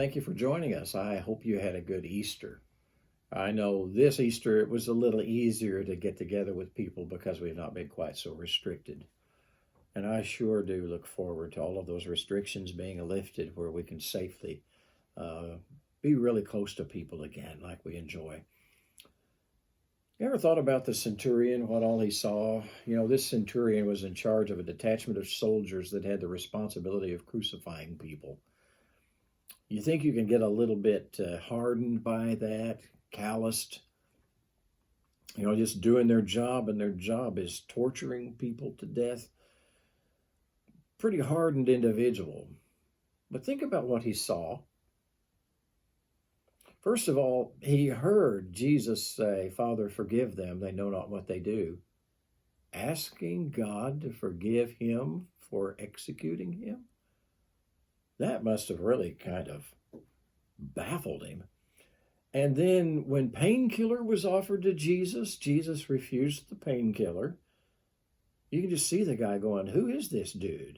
Thank you for joining us. I hope you had a good Easter. I know this Easter it was a little easier to get together with people because we've not been quite so restricted. And I sure do look forward to all of those restrictions being lifted where we can safely uh, be really close to people again like we enjoy. You ever thought about the centurion, what all he saw? This centurion was in charge of a detachment of soldiers that had the responsibility of crucifying people. You think you can get a little bit hardened by that, calloused, just doing their job, and their job is torturing people to death. Pretty hardened individual. But think about what he saw. First of all, he heard Jesus say, "Father, forgive them, they know not what they do," asking God to forgive him for executing him. That must have really kind of baffled him. And then when painkiller was offered to Jesus, Jesus refused the painkiller. You can just see the guy going, "Who is this dude?"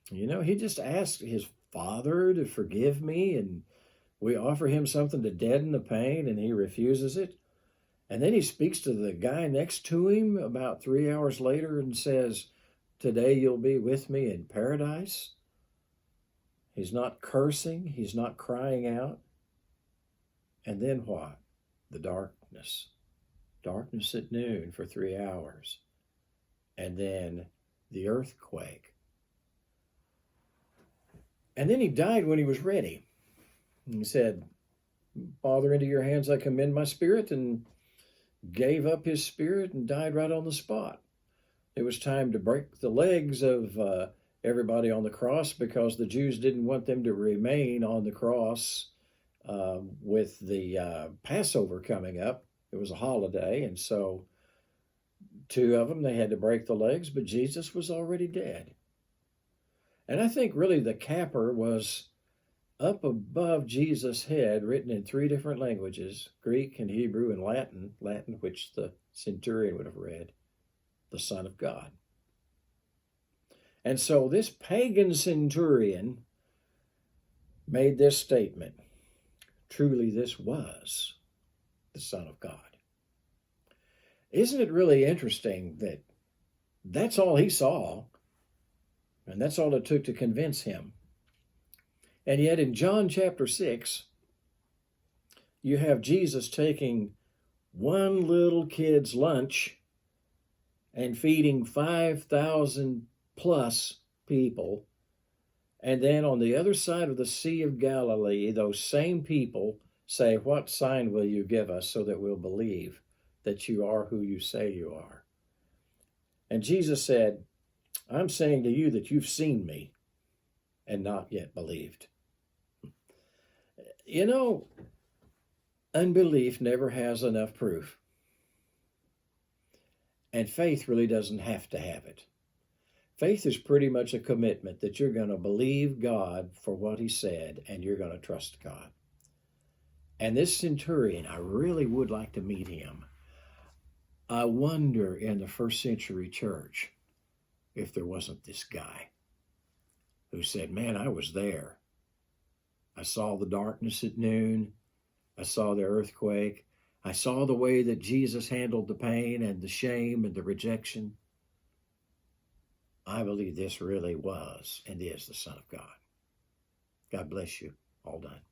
He just asked his Father to forgive me, and we offer him something to deaden the pain, and he refuses it. And then he speaks to the guy next to him about 3 hours later and says, "Today you'll be with me in paradise." He's not cursing. He's not crying out. And then what? The darkness. Darkness at noon for 3 hours. And then the earthquake. And then he died when he was ready. He said, "Father, into your hands I commend my spirit," and gave up his spirit and died right on the spot. It was time to break the legs of everybody on the cross because the Jews didn't want them to remain on the cross with the Passover coming up. It was a holiday, and so two of them, they had to break the legs, but Jesus was already dead. And I think really the capper was up above Jesus' head, written in 3 different languages, Greek and Hebrew and Latin, which the centurion would have read, the Son of God. And so this pagan centurion made this statement: truly this was the Son of God. Isn't it really interesting that that's all he saw, and that's all it took to convince him? And yet in John chapter 6, you have Jesus taking one little kid's lunch and feeding 5,000 plus people. And then on the other side of the Sea of Galilee, those same people say, "What sign will you give us so that we'll believe that you are who you say you are?" And Jesus said, "I'm saying to you that you've seen me and not yet believed." Unbelief never has enough proof. And faith really doesn't have to have it. Faith is pretty much a commitment that you're going to believe God for what he said, and you're going to trust God. And this centurion, I really would like to meet him. I wonder in the first century church if there wasn't this guy who said, "Man, I was there. I saw the darkness at noon. I saw the earthquake. I saw the way that Jesus handled the pain and the shame and the rejection. I believe this really was and is the Son of God." God bless you. All done.